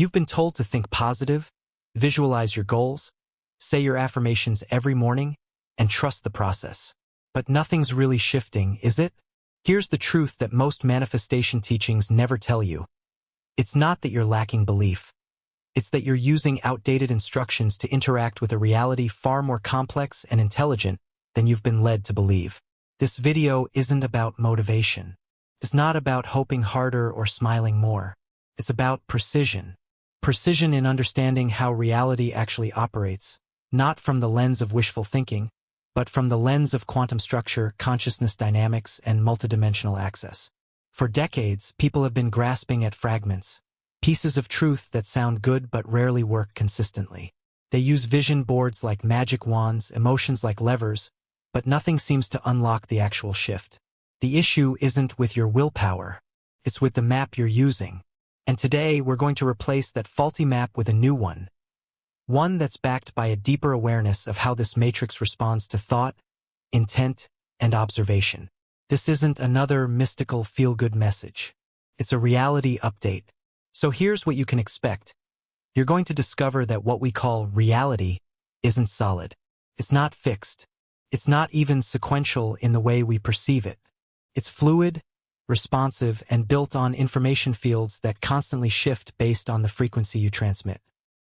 You've been told to think positive, visualize your goals, say your affirmations every morning, and trust the process. But nothing's really shifting, is it? Here's the truth that most manifestation teachings never tell you. It's not that you're lacking belief. It's that you're using outdated instructions to interact with a reality far more complex and intelligent than you've been led to believe. This video isn't about motivation. It's not about hoping harder or smiling more. It's about precision. Precision in understanding how reality actually operates, not from the lens of wishful thinking, but from the lens of quantum structure, consciousness dynamics, and multidimensional access. For decades, people have been grasping at fragments, pieces of truth that sound good but rarely work consistently. They use vision boards like magic wands, emotions like levers, but nothing seems to unlock the actual shift. The issue isn't with your willpower, it's with the map you're using. And today, we're going to replace that faulty map with a new one. One that's backed by a deeper awareness of how this matrix responds to thought, intent, and observation. This isn't another mystical feel-good message. It's a reality update. So here's what you can expect. You're going to discover that what we call reality isn't solid. It's not fixed. It's not even sequential in the way we perceive it. It's fluid, responsive, and built on information fields that constantly shift based on the frequency you transmit.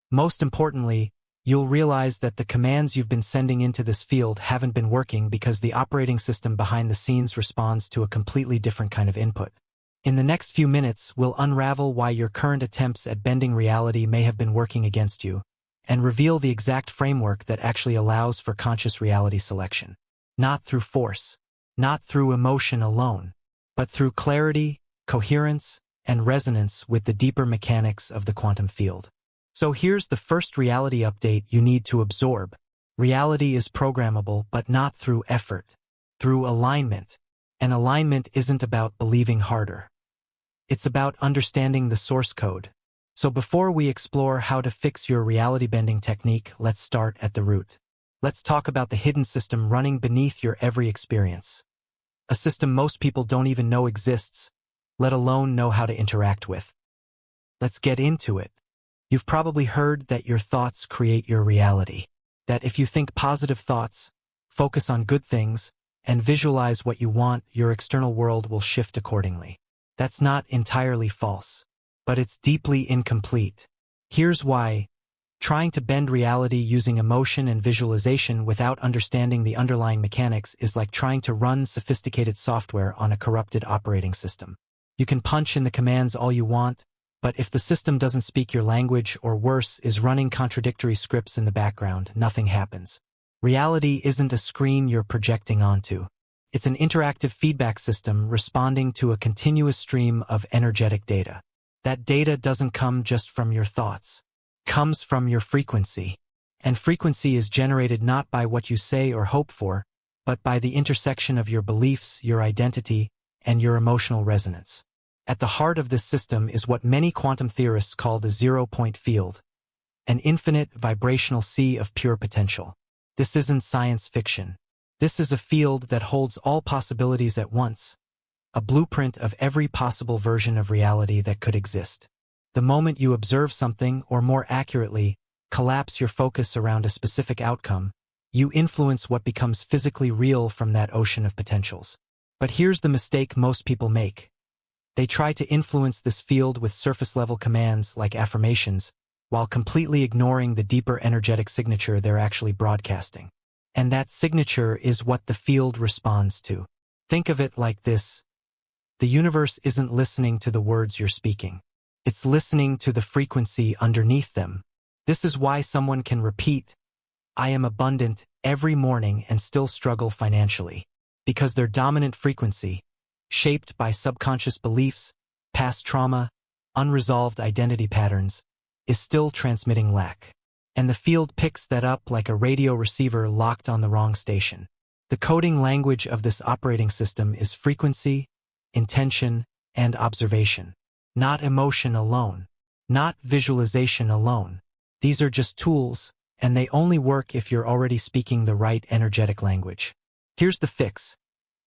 Most importantly, you'll realize that the commands you've been sending into this field haven't been working because the operating system behind the scenes responds to a completely different kind of input. In the next few minutes, we'll unravel why your current attempts at bending reality may have been working against you, and reveal the exact framework that actually allows for conscious reality selection. Not through force, not through emotion alone, but through clarity, coherence, and resonance with the deeper mechanics of the quantum field. So here's the first reality update you need to absorb. Reality is programmable, but not through effort, through alignment. And alignment isn't about believing harder. It's about understanding the source code. So before we explore how to fix your reality-bending technique, let's start at the root. Let's talk about the hidden system running beneath your every experience. A system most people don't even know exists, let alone know how to interact with. Let's get into it. You've probably heard that your thoughts create your reality. That if you think positive thoughts, focus on good things, and visualize what you want, your external world will shift accordingly. That's not entirely false, but it's deeply incomplete. Here's why. Trying to bend reality using emotion and visualization without understanding the underlying mechanics is like trying to run sophisticated software on a corrupted operating system. You can punch in the commands all you want, but if the system doesn't speak your language or worse, is running contradictory scripts in the background, nothing happens. Reality isn't a screen you're projecting onto. It's an interactive feedback system responding to a continuous stream of energetic data. That data doesn't come just from your thoughts. It comes from your frequency. And frequency is generated not by what you say or hope for, but by the intersection of your beliefs, your identity, and your emotional resonance. At the heart of this system is what many quantum theorists call the zero-point field, an infinite vibrational sea of pure potential. This isn't science fiction. This is a field that holds all possibilities at once, a blueprint of every possible version of reality that could exist. The moment you observe something, or more accurately, collapse your focus around a specific outcome, you influence what becomes physically real from that ocean of potentials. But here's the mistake most people make. They try to influence this field with surface-level commands like affirmations, while completely ignoring the deeper energetic signature they're actually broadcasting. And that signature is what the field responds to. Think of it like this. The universe isn't listening to the words you're speaking. It's listening to the frequency underneath them. This is why someone can repeat, "I am abundant," every morning and still struggle financially. Because their dominant frequency, shaped by subconscious beliefs, past trauma, unresolved identity patterns, is still transmitting lack. And the field picks that up like a radio receiver locked on the wrong station. The coding language of this operating system is frequency, intention, and observation. Not emotion alone. Not visualization alone. These are just tools, and they only work if you're already speaking the right energetic language. Here's the fix.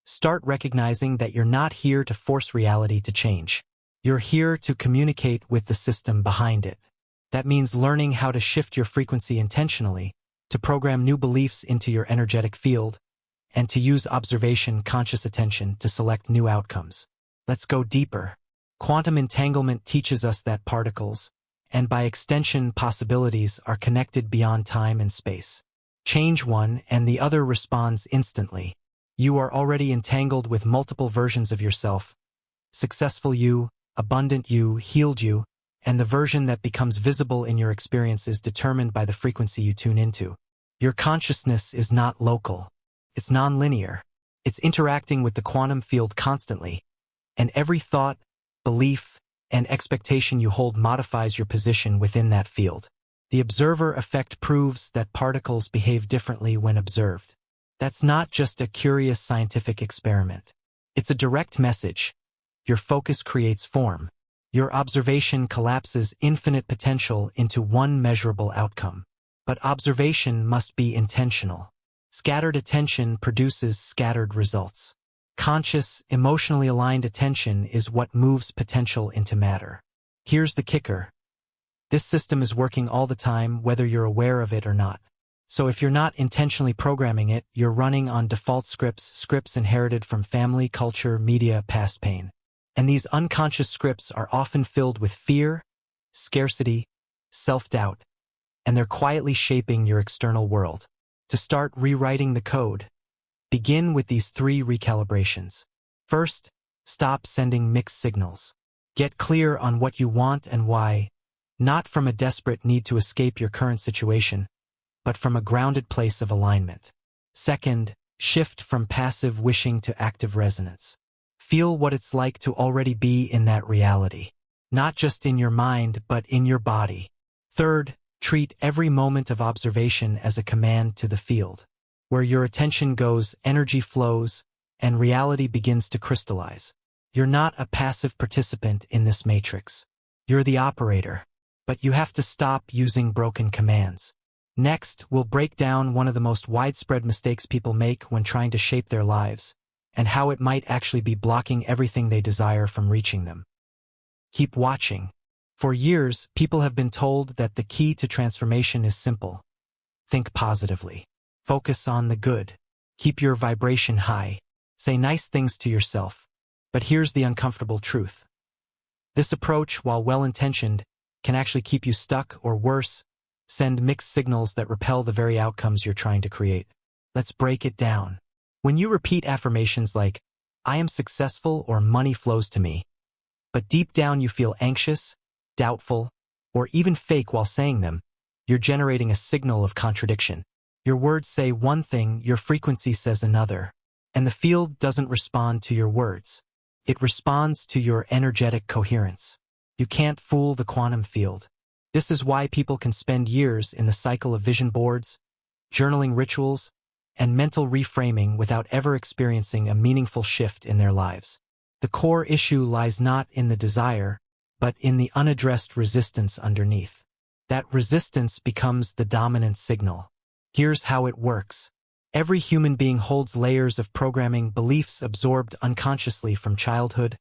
Start recognizing that you're not here to force reality to change. You're here to communicate with the system behind it. That means learning how to shift your frequency intentionally, to program new beliefs into your energetic field, and to use observation conscious attention to select new outcomes. Let's go deeper. Quantum entanglement teaches us that particles, and by extension possibilities, are connected beyond time and space. Change one and the other responds instantly. You are already entangled with multiple versions of yourself: successful you, abundant you, healed you, and the version that becomes visible in your experience is determined by the frequency you tune into. Your consciousness is not local. It's non-linear. It's interacting with the quantum field constantly, and every thought, belief, and expectation you hold modifies your position within that field. The observer effect proves that particles behave differently when observed. That's not just a curious scientific experiment. It's a direct message. Your focus creates form. Your observation collapses infinite potential into one measurable outcome. But observation must be intentional. Scattered attention produces scattered results. Conscious, emotionally aligned attention is what moves potential into matter. Here's the kicker. This system is working all the time, whether you're aware of it or not. So if you're not intentionally programming it, you're running on default scripts inherited from family, culture, media, past pain. And these unconscious scripts are often filled with fear, scarcity, self-doubt, and they're quietly shaping your external world. To start rewriting the code, begin with these 3 recalibrations. First, stop sending mixed signals. Get clear on what you want and why, not from a desperate need to escape your current situation, but from a grounded place of alignment. Second, shift from passive wishing to active resonance. Feel what it's like to already be in that reality, not just in your mind, but in your body. Third, treat every moment of observation as a command to the field. Where your attention goes, energy flows, and reality begins to crystallize. You're not a passive participant in this matrix. You're the operator. But you have to stop using broken commands. Next, we'll break down one of the most widespread mistakes people make when trying to shape their lives, and how it might actually be blocking everything they desire from reaching them. Keep watching. For years, people have been told that the key to transformation is simple. Think positively. Focus on the good. Keep your vibration high. Say nice things to yourself. But here's the uncomfortable truth. This approach, while well-intentioned, can actually keep you stuck, or worse, send mixed signals that repel the very outcomes you're trying to create. Let's break it down. When you repeat affirmations like, "I am successful," or "money flows to me," but deep down you feel anxious, doubtful, or even fake while saying them, you're generating a signal of contradiction. Your words say one thing, your frequency says another, and the field doesn't respond to your words. It responds to your energetic coherence. You can't fool the quantum field. This is why people can spend years in the cycle of vision boards, journaling rituals, and mental reframing without ever experiencing a meaningful shift in their lives. The core issue lies not in the desire, but in the unaddressed resistance underneath. That resistance becomes the dominant signal. Here's how it works. Every human being holds layers of programming, beliefs absorbed unconsciously from childhood,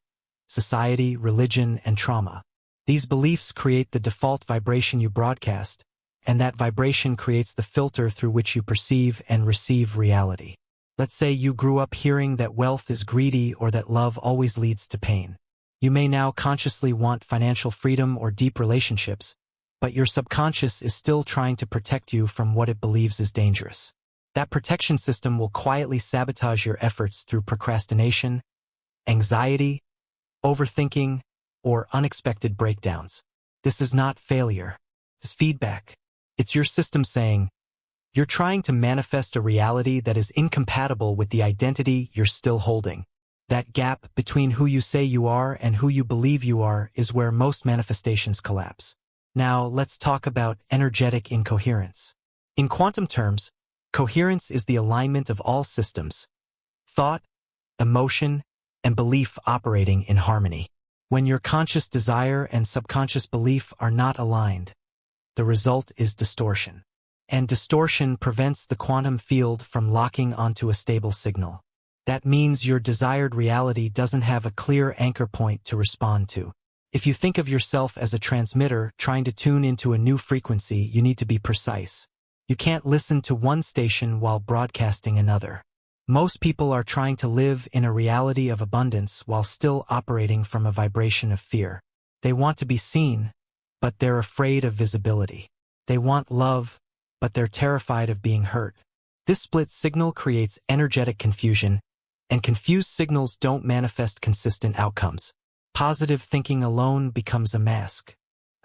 society, religion, and trauma. These beliefs create the default vibration you broadcast, and that vibration creates the filter through which you perceive and receive reality. Let's say you grew up hearing that wealth is greedy or that love always leads to pain. You may now consciously want financial freedom or deep relationships, but your subconscious is still trying to protect you from what it believes is dangerous. That protection system will quietly sabotage your efforts through procrastination, anxiety, overthinking, or unexpected breakdowns. This is not failure. It's feedback. It's your system saying, you're trying to manifest a reality that is incompatible with the identity you're still holding. That gap between who you say you are and who you believe you are is where most manifestations collapse. Now, let's talk about energetic incoherence. In quantum terms, coherence is the alignment of all systems, thought, emotion, and belief operating in harmony. When your conscious desire and subconscious belief are not aligned, the result is distortion. And distortion prevents the quantum field from locking onto a stable signal. That means your desired reality doesn't have a clear anchor point to respond to. If you think of yourself as a transmitter trying to tune into a new frequency, you need to be precise. You can't listen to one station while broadcasting another. Most people are trying to live in a reality of abundance while still operating from a vibration of fear. They want to be seen, but they're afraid of visibility. They want love, but they're terrified of being hurt. This split signal creates energetic confusion, and confused signals don't manifest consistent outcomes. Positive thinking alone becomes a mask.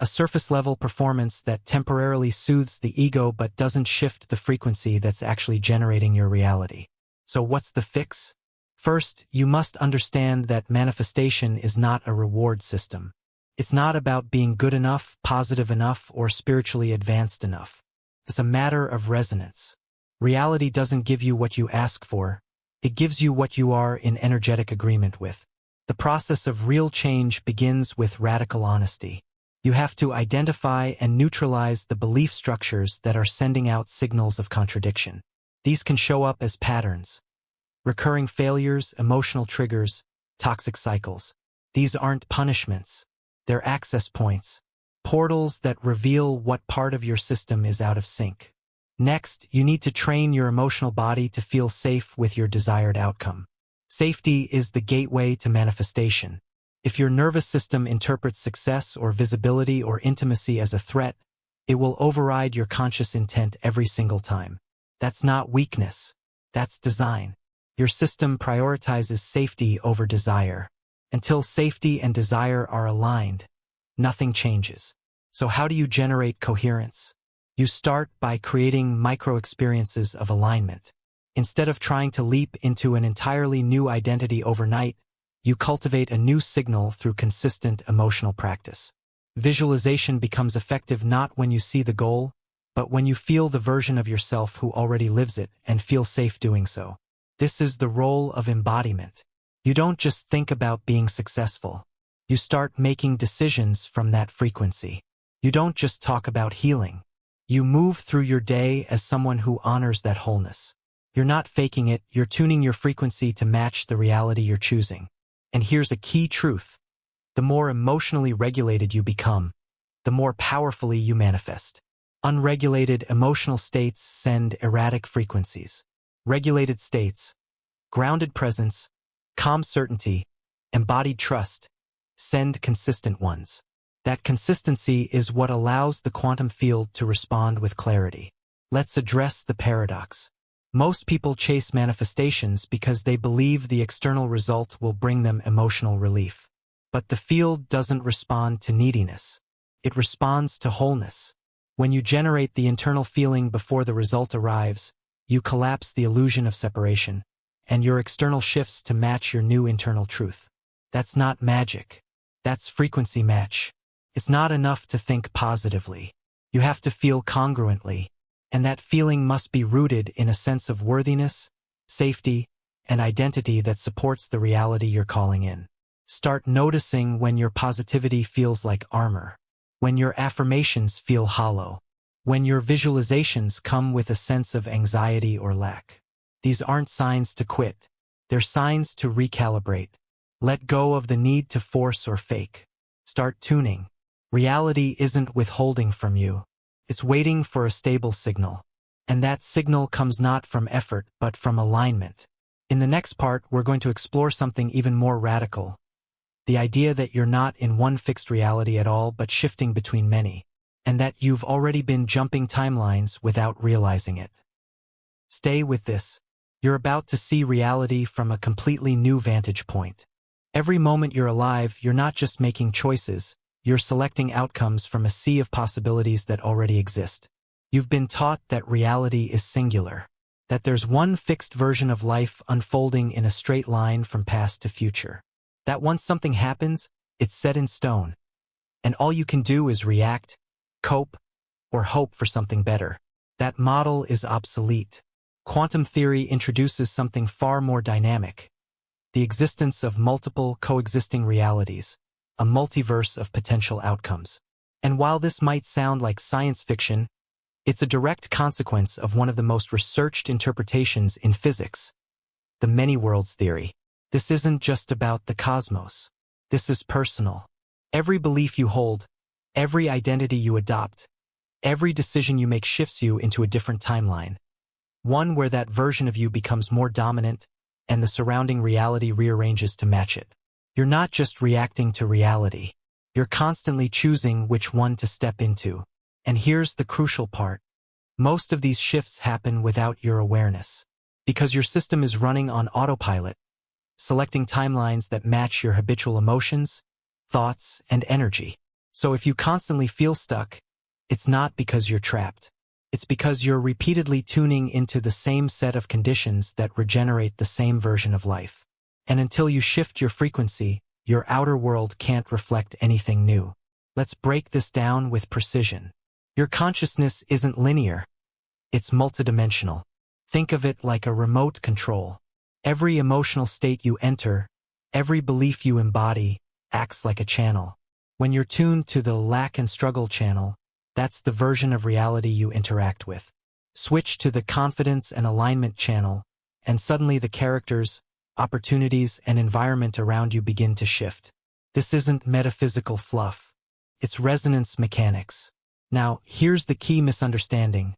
A surface-level performance that temporarily soothes the ego but doesn't shift the frequency that's actually generating your reality. So what's the fix? First, you must understand that manifestation is not a reward system. It's not about being good enough, positive enough, or spiritually advanced enough. It's a matter of resonance. Reality doesn't give you what you ask for. It gives you what you are in energetic agreement with. The process of real change begins with radical honesty. You have to identify and neutralize the belief structures that are sending out signals of contradiction. These can show up as patterns, recurring failures, emotional triggers, toxic cycles. These aren't punishments. They're access points, portals that reveal what part of your system is out of sync. Next, you need to train your emotional body to feel safe with your desired outcome. Safety is the gateway to manifestation. If your nervous system interprets success or visibility or intimacy as a threat, it will override your conscious intent every single time. That's not weakness. That's design. Your system prioritizes safety over desire. Until safety and desire are aligned, nothing changes. So how do you generate coherence? You start by creating micro-experiences of alignment. Instead of trying to leap into an entirely new identity overnight, you cultivate a new signal through consistent emotional practice. Visualization becomes effective not when you see the goal, but when you feel the version of yourself who already lives it and feel safe doing so. This is the role of embodiment. You don't just think about being successful. You start making decisions from that frequency. You don't just talk about healing. You move through your day as someone who honors that wholeness. You're not faking it, you're tuning your frequency to match the reality you're choosing. And here's a key truth. The more emotionally regulated you become, the more powerfully you manifest. Unregulated emotional states send erratic frequencies. Regulated states, grounded presence, calm certainty, embodied trust, send consistent ones. That consistency is what allows the quantum field to respond with clarity. Let's address the paradox. Most people chase manifestations because they believe the external result will bring them emotional relief. But the field doesn't respond to neediness. It responds to wholeness. When you generate the internal feeling before the result arrives, you collapse the illusion of separation, and your external shifts to match your new internal truth. That's not magic. That's frequency match. It's not enough to think positively. You have to feel congruently. And that feeling must be rooted in a sense of worthiness, safety, and identity that supports the reality you're calling in. Start noticing when your positivity feels like armor, when your affirmations feel hollow, when your visualizations come with a sense of anxiety or lack. These aren't signs to quit. They're signs to recalibrate. Let go of the need to force or fake. Start tuning. Reality isn't withholding from you. It's waiting for a stable signal. And that signal comes not from effort, but from alignment. In the next part, we're going to explore something even more radical. The idea that you're not in one fixed reality at all, but shifting between many. And that you've already been jumping timelines without realizing it. Stay with this. You're about to see reality from a completely new vantage point. Every moment you're alive, you're not just making choices. You're selecting outcomes from a sea of possibilities that already exist. You've been taught that reality is singular, that there's one fixed version of life unfolding in a straight line from past to future. That once something happens, it's set in stone. And all you can do is react, cope, or hope for something better. That model is obsolete. Quantum theory introduces something far more dynamic. The existence of multiple coexisting realities. A multiverse of potential outcomes. And while this might sound like science fiction, it's a direct consequence of one of the most researched interpretations in physics, the many worlds theory. This isn't just about the cosmos. This is personal. Every belief you hold, every identity you adopt, every decision you make shifts you into a different timeline. One where that version of you becomes more dominant and the surrounding reality rearranges to match it. You're not just reacting to reality. You're constantly choosing which one to step into. And here's the crucial part. Most of these shifts happen without your awareness. Because your system is running on autopilot, selecting timelines that match your habitual emotions, thoughts, and energy. So if you constantly feel stuck, it's not because you're trapped. It's because you're repeatedly tuning into the same set of conditions that regenerate the same version of life. And until you shift your frequency, your outer world can't reflect anything new. Let's break this down with precision. Your consciousness isn't linear. It's multidimensional. Think of it like a remote control. Every emotional state you enter, every belief you embody, acts like a channel. When you're tuned to the lack and struggle channel, that's the version of reality you interact with. Switch to the confidence and alignment channel, and suddenly the characters, opportunities, and environment around you begin to shift. This isn't metaphysical fluff. It's resonance mechanics. Now, here's the key misunderstanding.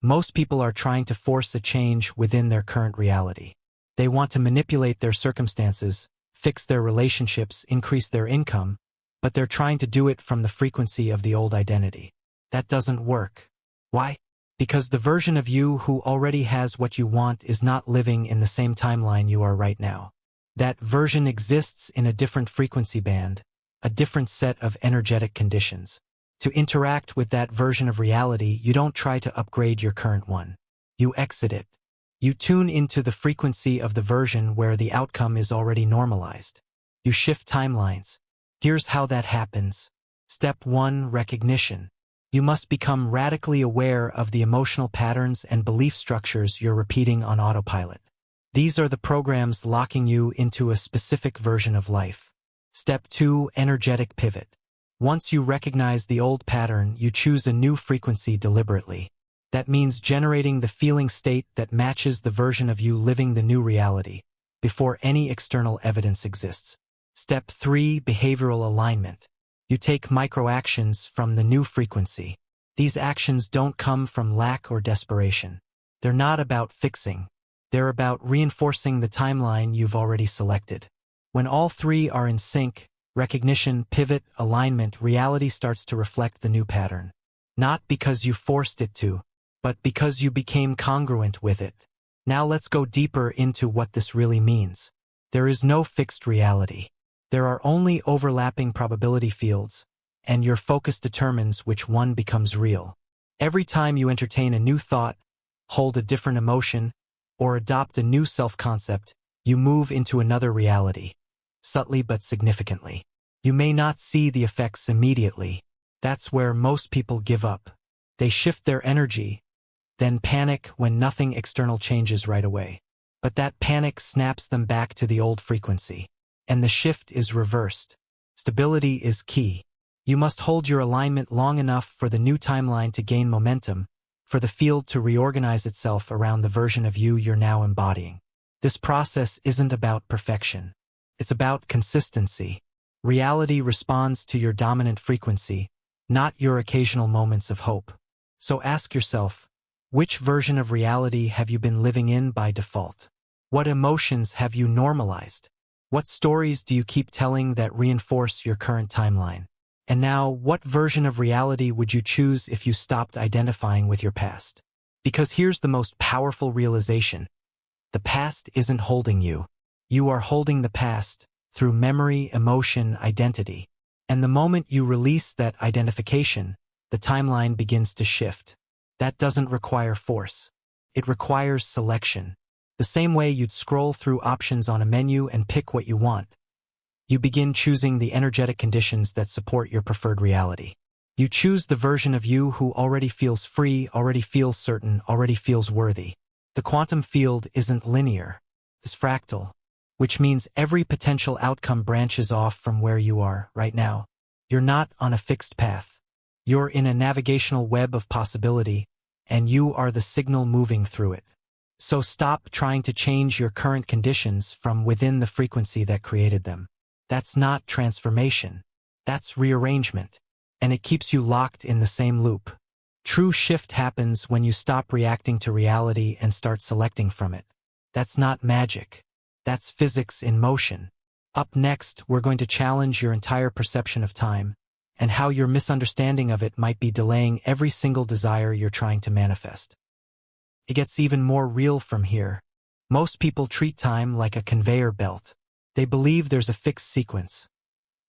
Most people are trying to force a change within their current reality. They want to manipulate their circumstances, fix their relationships, increase their income, but they're trying to do it from the frequency of the old identity. That doesn't work. Why? Because the version of you who already has what you want is not living in the same timeline you are right now. That version exists in a different frequency band, a different set of energetic conditions. To interact with that version of reality, you don't try to upgrade your current one. You exit it. You tune into the frequency of the version where the outcome is already normalized. You shift timelines. Here's how that happens. Step 1. Recognition. You must become radically aware of the emotional patterns and belief structures you're repeating on autopilot. These are the programs locking you into a specific version of life. Step 2. Energetic pivot. Once you recognize the old pattern, you choose a new frequency deliberately. That means generating the feeling state that matches the version of you living the new reality, before any external evidence exists. Step 3. Behavioral alignment. You take micro-actions from the new frequency. These actions don't come from lack or desperation. They're not about fixing. They're about reinforcing the timeline you've already selected. When all three are in sync, recognition, pivot, alignment, reality starts to reflect the new pattern. Not because you forced it to, but because you became congruent with it. Now let's go deeper into what this really means. There is no fixed reality. There are only overlapping probability fields, and your focus determines which one becomes real. Every time you entertain a new thought, hold a different emotion, or adopt a new self-concept, you move into another reality, subtly but significantly. You may not see the effects immediately. That's where most people give up. They shift their energy, then panic when nothing external changes right away. But that panic snaps them back to the old frequency. And the shift is reversed. Stability is key. You must hold your alignment long enough for the new timeline to gain momentum, for the field to reorganize itself around the version of you you're now embodying. This process isn't about perfection. It's about consistency. Reality responds to your dominant frequency, not your occasional moments of hope. So ask yourself, which version of reality have you been living in by default? What emotions have you normalized? What stories do you keep telling that reinforce your current timeline? And now, what version of reality would you choose if you stopped identifying with your past? Because here's the most powerful realization. The past isn't holding you. You are holding the past through memory, emotion, identity. And the moment you release that identification, the timeline begins to shift. That doesn't require force. It requires selection. The same way you'd scroll through options on a menu and pick what you want. You begin choosing the energetic conditions that support your preferred reality. You choose the version of you who already feels free, already feels certain, already feels worthy. The quantum field isn't linear. It's fractal, which means every potential outcome branches off from where you are right now. You're not on a fixed path. You're in a navigational web of possibility, and you are the signal moving through it. So stop trying to change your current conditions from within the frequency that created them. That's not transformation. That's rearrangement. And it keeps you locked in the same loop. True shift happens when you stop reacting to reality and start selecting from it. That's not magic. That's physics in motion. Up next, we're going to challenge your entire perception of time and how your misunderstanding of it might be delaying every single desire you're trying to manifest. It gets even more real from here. Most people treat time like a conveyor belt. They believe there's a fixed sequence.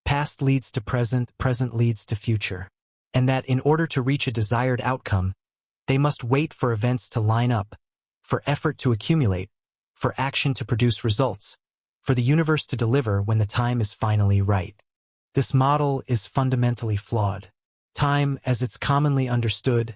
Past leads to present, present leads to future. And that in order to reach a desired outcome, they must wait for events to line up, for effort to accumulate, for action to produce results, for the universe to deliver when the time is finally right. This model is fundamentally flawed. Time, as it's commonly understood,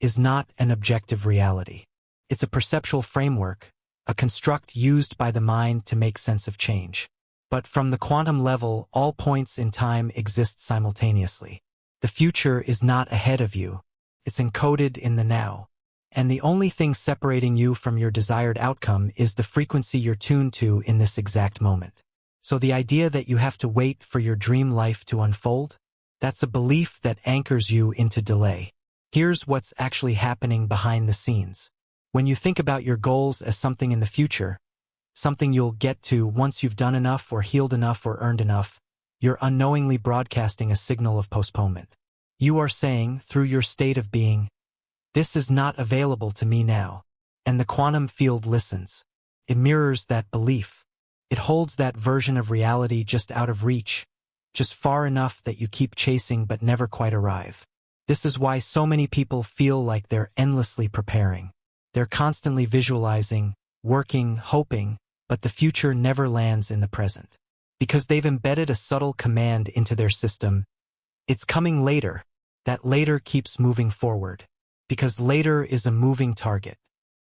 is not an objective reality. It's a perceptual framework, a construct used by the mind to make sense of change. But from the quantum level, all points in time exist simultaneously. The future is not ahead of you. It's encoded in the now. And the only thing separating you from your desired outcome is the frequency you're tuned to in this exact moment. So the idea that you have to wait for your dream life to unfold, that's a belief that anchors you into delay. Here's what's actually happening behind the scenes. When you think about your goals as something in the future, something you'll get to once you've done enough or healed enough or earned enough, you're unknowingly broadcasting a signal of postponement. You are saying, through your state of being, this is not available to me now. And the quantum field listens. It mirrors that belief. It holds that version of reality just out of reach, just far enough that you keep chasing but never quite arrive. This is why so many people feel like they're endlessly preparing. They're constantly visualizing, working, hoping, but the future never lands in the present. Because they've embedded a subtle command into their system. It's coming later. That later keeps moving forward. Because later is a moving target.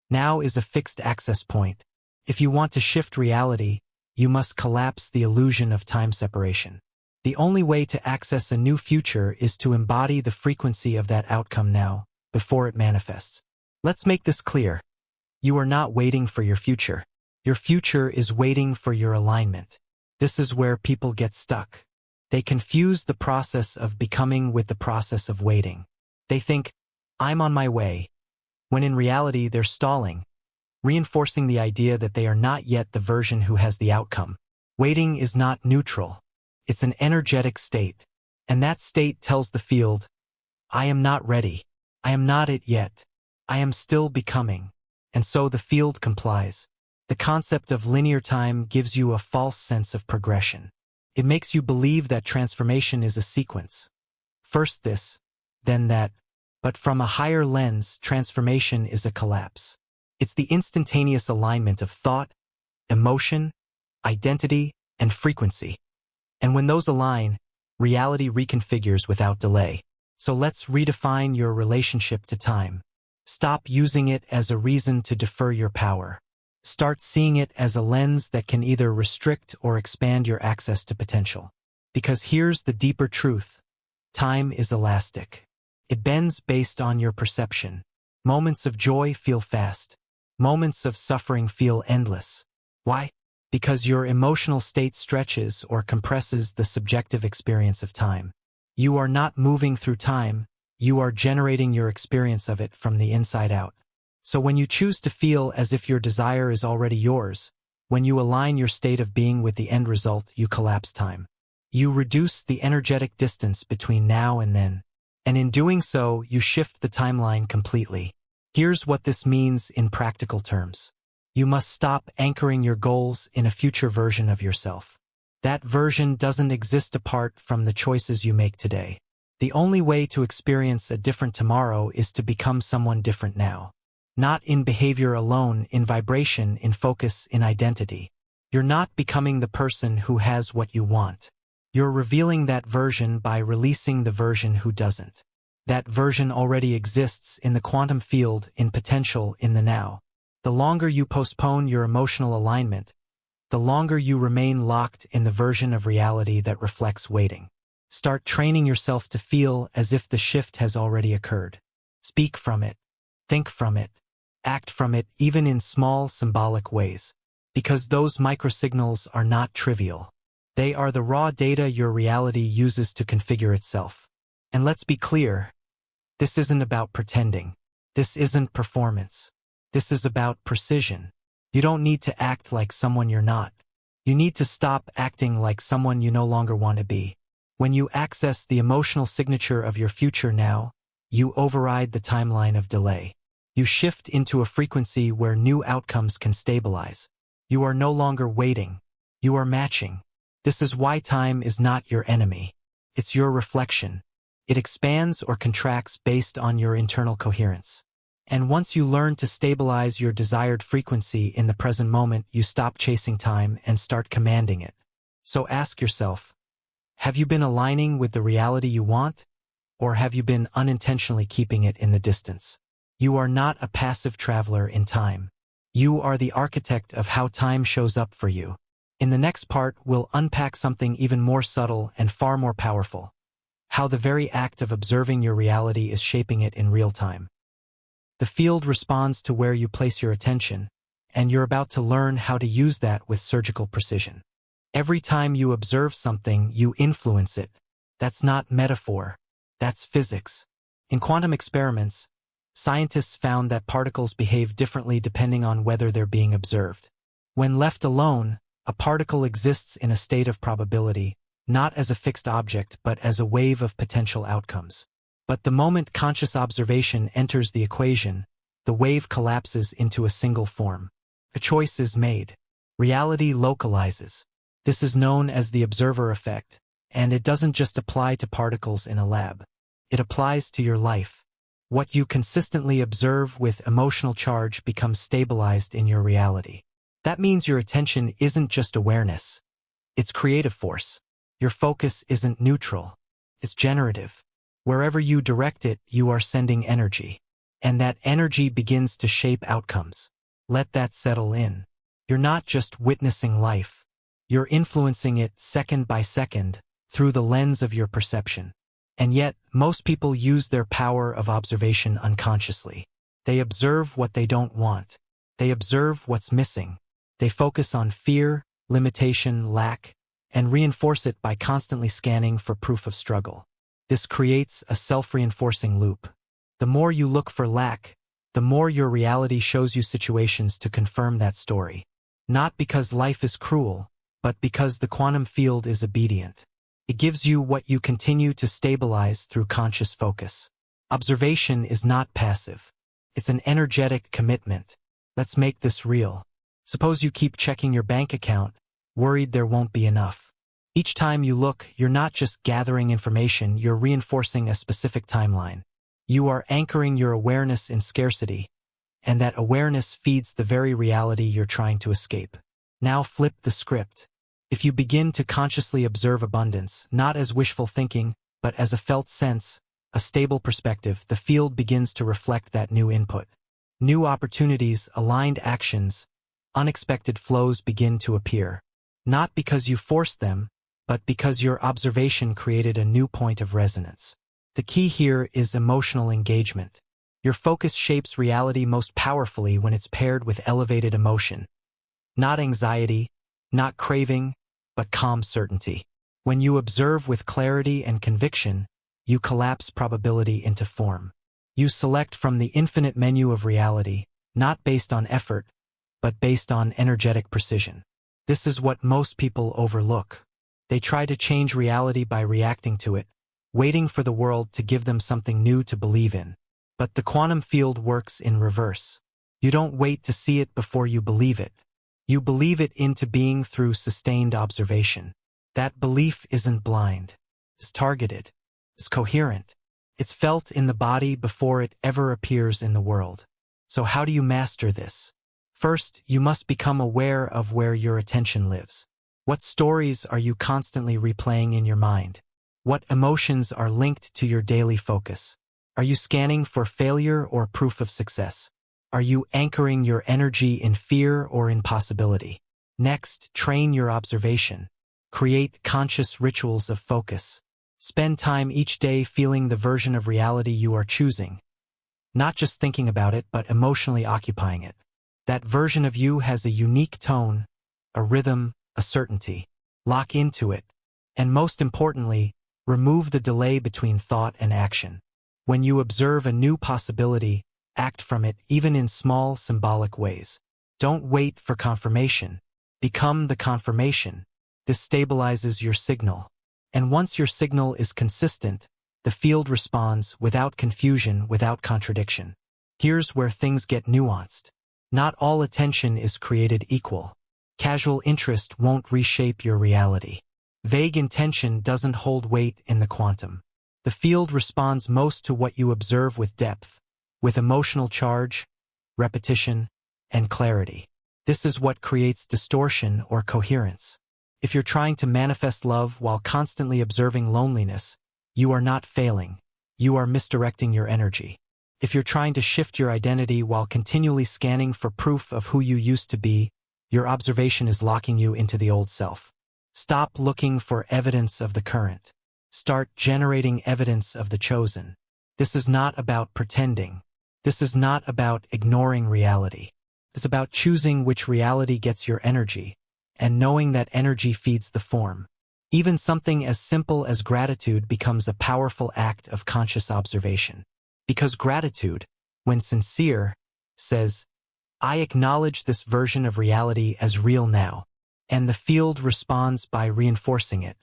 Now is a fixed access point. If you want to shift reality, you must collapse the illusion of time separation. The only way to access a new future is to embody the frequency of that outcome now, before it manifests. Let's make this clear. You are not waiting for your future. Your future is waiting for your alignment. This is where people get stuck. They confuse the process of becoming with the process of waiting. They think, I'm on my way, when in reality they're stalling, reinforcing the idea that they are not yet the version who has the outcome. Waiting is not neutral. It's an energetic state. And that state tells the field, I am not ready. I am not it yet. I am still becoming. And so the field complies. The concept of linear time gives you a false sense of progression. It makes you believe that transformation is a sequence. First this, then that. But from a higher lens, transformation is a collapse. It's the instantaneous alignment of thought, emotion, identity, and frequency. And when those align, reality reconfigures without delay. So let's redefine your relationship to time. Stop using it as a reason to defer your power. Start seeing it as a lens that can either restrict or expand your access to potential. Because here's the deeper truth. Time is elastic. It bends based on your perception. Moments of joy feel fast. Moments of suffering feel endless. Why? Because your emotional state stretches or compresses the subjective experience of time. You are not moving through time, you are generating your experience of it from the inside out. So when you choose to feel as if your desire is already yours, when you align your state of being with the end result, you collapse time. You reduce the energetic distance between now and then. And in doing so, you shift the timeline completely. Here's what this means in practical terms. You must stop anchoring your goals in a future version of yourself. That version doesn't exist apart from the choices you make today. The only way to experience a different tomorrow is to become someone different now. Not in behavior alone, in vibration, in focus, in identity. You're not becoming the person who has what you want. You're revealing that version by releasing the version who doesn't. That version already exists in the quantum field, in potential, in the now. The longer you postpone your emotional alignment, the longer you remain locked in the version of reality that reflects waiting. Start training yourself to feel as if the shift has already occurred. Speak from it. Think from it. Act from it, even in small, symbolic ways. Because those microsignals are not trivial. They are the raw data your reality uses to configure itself. And let's be clear, this isn't about pretending. This isn't performance. This is about precision. You don't need to act like someone you're not. You need to stop acting like someone you no longer want to be. When you access the emotional signature of your future now, you override the timeline of delay. You shift into a frequency where new outcomes can stabilize. You are no longer waiting. You are matching. This is why time is not your enemy. It's your reflection. It expands or contracts based on your internal coherence. And once you learn to stabilize your desired frequency in the present moment, you stop chasing time and start commanding it. So ask yourself, have you been aligning with the reality you want? Or have you been unintentionally keeping it in the distance? You are not a passive traveler in time. You are the architect of how time shows up for you. In the next part, we'll unpack something even more subtle and far more powerful. How the very act of observing your reality is shaping it in real time. The field responds to where you place your attention, and you're about to learn how to use that with surgical precision. Every time you observe something, you influence it. That's not metaphor. That's physics. In quantum experiments, scientists found that particles behave differently depending on whether they're being observed. When left alone, a particle exists in a state of probability, not as a fixed object but as a wave of potential outcomes. But the moment conscious observation enters the equation, the wave collapses into a single form. A choice is made. Reality localizes. This is known as the observer effect, and it doesn't just apply to particles in a lab. It applies to your life. What you consistently observe with emotional charge becomes stabilized in your reality. That means your attention isn't just awareness. It's creative force. Your focus isn't neutral. It's generative. Wherever you direct it, you are sending energy. And that energy begins to shape outcomes. Let that settle in. You're not just witnessing life. You're influencing it second by second through the lens of your perception. And yet, most people use their power of observation unconsciously. They observe what they don't want. They observe what's missing. They focus on fear, limitation, lack, and reinforce it by constantly scanning for proof of struggle. This creates a self-reinforcing loop. The more you look for lack, the more your reality shows you situations to confirm that story. Not because life is cruel, but because the quantum field is obedient. It gives you what you continue to stabilize through conscious focus. Observation is not passive. It's an energetic commitment. Let's make this real. Suppose you keep checking your bank account, worried there won't be enough. Each time you look, you're not just gathering information, you're reinforcing a specific timeline. You are anchoring your awareness in scarcity, and that awareness feeds the very reality you're trying to escape. Now flip the script. If you begin to consciously observe abundance, not as wishful thinking, but as a felt sense, a stable perspective, the field begins to reflect that new input. New opportunities, aligned actions, unexpected flows begin to appear. Not because you forced them, but because your observation created a new point of resonance. The key here is emotional engagement. Your focus shapes reality most powerfully when it's paired with elevated emotion. Not anxiety, not craving, but calm certainty. When you observe with clarity and conviction, you collapse probability into form. You select from the infinite menu of reality, not based on effort, but based on energetic precision. This is what most people overlook. They try to change reality by reacting to it, waiting for the world to give them something new to believe in. But the quantum field works in reverse. You don't wait to see it before you believe it. You believe it into being through sustained observation. That belief isn't blind. It's targeted. It's coherent. It's felt in the body before it ever appears in the world. So how do you master this? First, you must become aware of where your attention lives. What stories are you constantly replaying in your mind? What emotions are linked to your daily focus? Are you scanning for failure or proof of success? Are you anchoring your energy in fear or in possibility? Next, train your observation. Create conscious rituals of focus. Spend time each day feeling the version of reality you are choosing. Not just thinking about it, but emotionally occupying it. That version of you has a unique tone, a rhythm, a certainty. lock into it, and most importantly, remove the delay between thought and action. When you observe a new possibility, act from it even in small symbolic ways. Don't wait for confirmation. Become the confirmation. This stabilizes your signal. And once your signal is consistent, the field responds without confusion, without contradiction. Here's where things get nuanced. Not all attention is created equal. Casual interest won't reshape your reality. Vague intention doesn't hold weight in the quantum. The field responds most to what you observe with depth, with emotional charge, repetition, and clarity. This is what creates distortion or coherence. If you're trying to manifest love while constantly observing loneliness, you are not failing. You are misdirecting your energy. If you're trying to shift your identity while continually scanning for proof of who you used to be, your observation is locking you into the old self. Stop looking for evidence of the current. Start generating evidence of the chosen. This is not about pretending. This is not about ignoring reality. It's about choosing which reality gets your energy, and knowing that energy feeds the form. Even something as simple as gratitude becomes a powerful act of conscious observation. Because gratitude, when sincere, says, "I acknowledge this version of reality as real now," and the field responds by reinforcing it.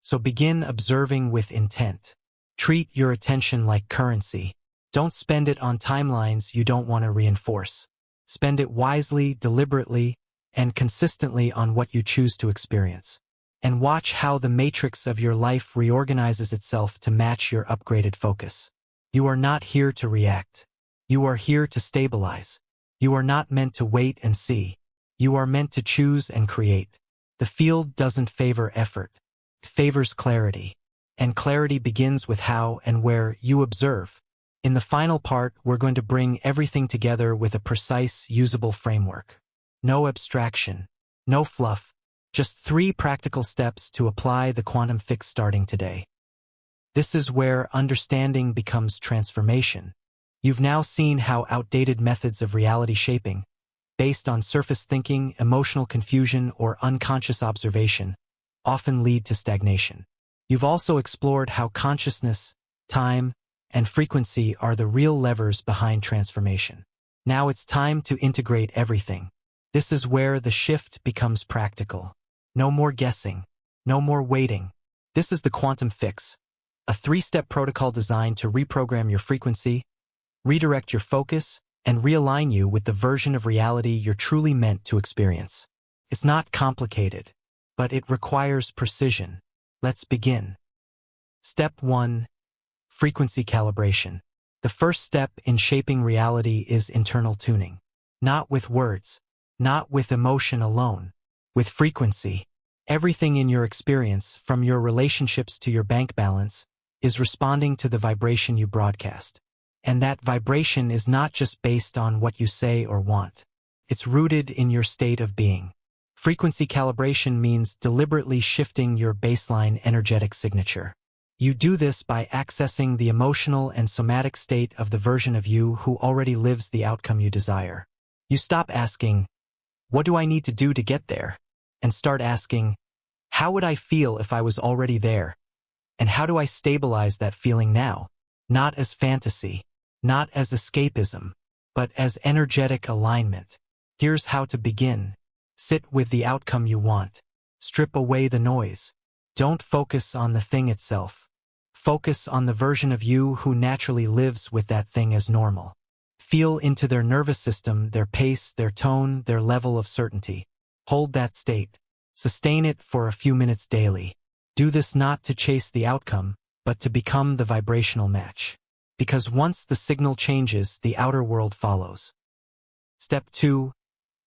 So begin observing with intent. Treat your attention like currency. Don't spend it on timelines you don't want to reinforce. Spend it wisely, deliberately, and consistently on what you choose to experience. And watch how the matrix of your life reorganizes itself to match your upgraded focus. You are not here to react. You are here to stabilize. You are not meant to wait and see. You are meant to choose and create. The field doesn't favor effort. It favors clarity. And clarity begins with how and where you observe. In the final part, we're going to bring everything together with a precise, usable framework. No abstraction, no fluff, just 3 practical steps to apply the quantum fix starting today. This is where understanding becomes transformation. You've now seen how outdated methods of reality shaping, based on surface thinking, emotional confusion, or unconscious observation, often lead to stagnation. You've also explored how consciousness, time, and frequency are the real levers behind transformation. Now it's time to integrate everything. This is where the shift becomes practical. No more guessing. No more waiting. This is the quantum fix, a 3-step protocol designed to reprogram your frequency, redirect your focus, and realign you with the version of reality you're truly meant to experience. It's not complicated, but it requires precision. Let's begin. Step 1. Frequency calibration. The first step in shaping reality is internal tuning. Not with words, not with emotion alone, with frequency. Everything in your experience, from your relationships to your bank balance, is responding to the vibration you broadcast. And that vibration is not just based on what you say or want. It's rooted in your state of being. Frequency calibration means deliberately shifting your baseline energetic signature. You do this by accessing the emotional and somatic state of the version of you who already lives the outcome you desire. You stop asking, "What do I need to do to get there?" and start asking, "How would I feel if I was already there? And how do I stabilize that feeling now?" Not as fantasy, not as escapism, but as energetic alignment. Here's how to begin. Sit with the outcome you want. Strip away the noise. Don't focus on the thing itself. Focus on the version of you who naturally lives with that thing as normal. Feel into their nervous system, their pace, their tone, their level of certainty. Hold that state. Sustain it for a few minutes daily. Do this not to chase the outcome, but to become the vibrational match. Because once the signal changes, the outer world follows. Step 2.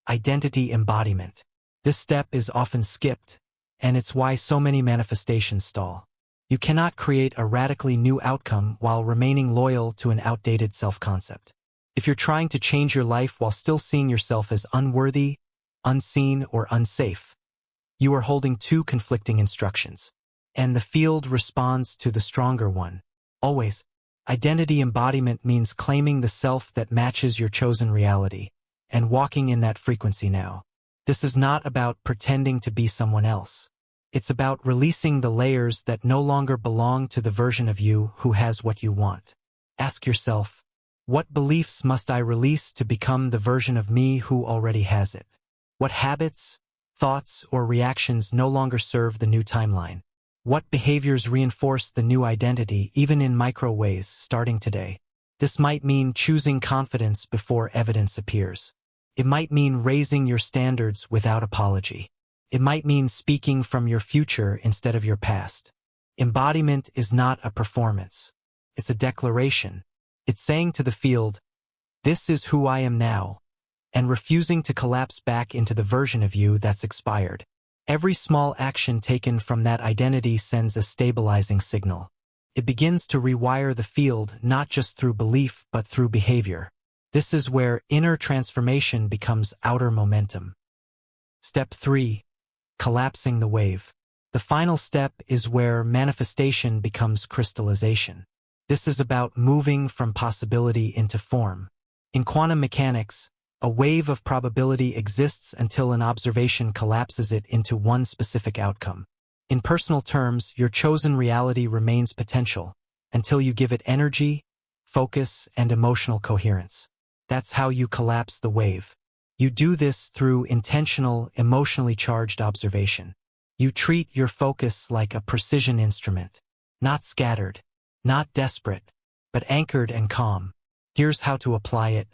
Identity embodiment. This step is often skipped, and it's why so many manifestations stall. You cannot create a radically new outcome while remaining loyal to an outdated self-concept. If you're trying to change your life while still seeing yourself as unworthy, unseen, or unsafe, you are holding 2 conflicting instructions. And the field responds to the stronger one. Always. Identity embodiment means claiming the self that matches your chosen reality, and walking in that frequency now. This is not about pretending to be someone else. It's about releasing the layers that no longer belong to the version of you who has what you want. Ask yourself, what beliefs must I release to become the version of me who already has it? What habits, thoughts, or reactions no longer serve the new timeline? What behaviors reinforce the new identity, even in micro ways, starting today? This might mean choosing confidence before evidence appears. It might mean raising your standards without apology. It might mean speaking from your future instead of your past. Embodiment is not a performance. It's a declaration. It's saying to the field, "This is who I am now," and refusing to collapse back into the version of you that's expired. Every small action taken from that identity sends a stabilizing signal. It begins to rewire the field not just through belief but through behavior. This is where inner transformation becomes outer momentum. Step 3. Collapsing the wave. The final step is where manifestation becomes crystallization. This is about moving from possibility into form. In quantum mechanics, a wave of probability exists until an observation collapses it into one specific outcome. In personal terms, your chosen reality remains potential until you give it energy, focus, and emotional coherence. That's how you collapse the wave. You do this through intentional, emotionally charged observation. You treat your focus like a precision instrument, not scattered, not desperate, but anchored and calm. Here's how to apply it.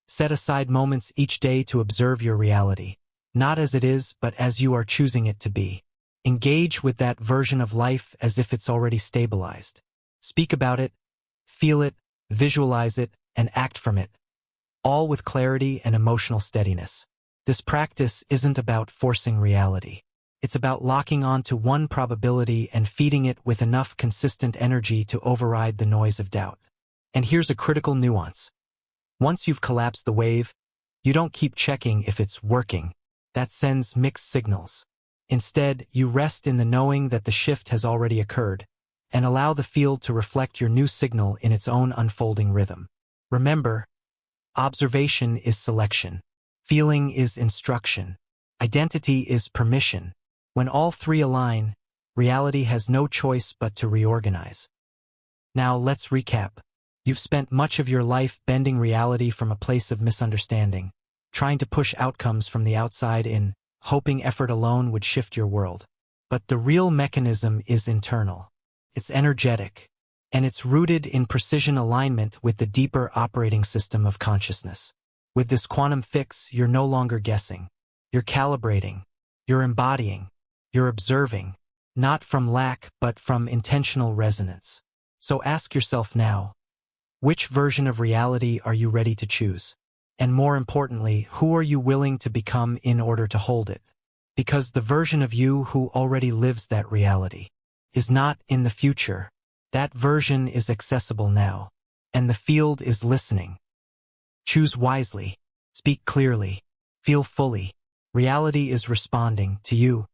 Set aside moments each day to observe your reality, not as it is, but as you are choosing it to be. Engage with that version of life as if it's already stabilized. Speak about it, feel it, visualize it, and act from it, all with clarity and emotional steadiness. This practice isn't about forcing reality. It's about locking on to one probability and feeding it with enough consistent energy to override the noise of doubt. And here's a critical nuance. Once you've collapsed the wave, you don't keep checking if it's working. That sends mixed signals. Instead, you rest in the knowing that the shift has already occurred, and allow the field to reflect your new signal in its own unfolding rhythm. Remember, observation is selection. Feeling is instruction. Identity is permission. When all three align, reality has no choice but to reorganize. Now let's recap. You've spent much of your life bending reality from a place of misunderstanding, trying to push outcomes from the outside in, hoping effort alone would shift your world. But the real mechanism is internal. It's energetic, and it's rooted in precision alignment with the deeper operating system of consciousness. With this quantum fix, you're no longer guessing. You're calibrating. You're embodying. You're observing, not from lack but from intentional resonance. So ask yourself now, which version of reality are you ready to choose? And more importantly, who are you willing to become in order to hold it? Because the version of you who already lives that reality is not in the future. That version is accessible now, and the field is listening. Choose wisely, speak clearly, feel fully. Reality is responding to you.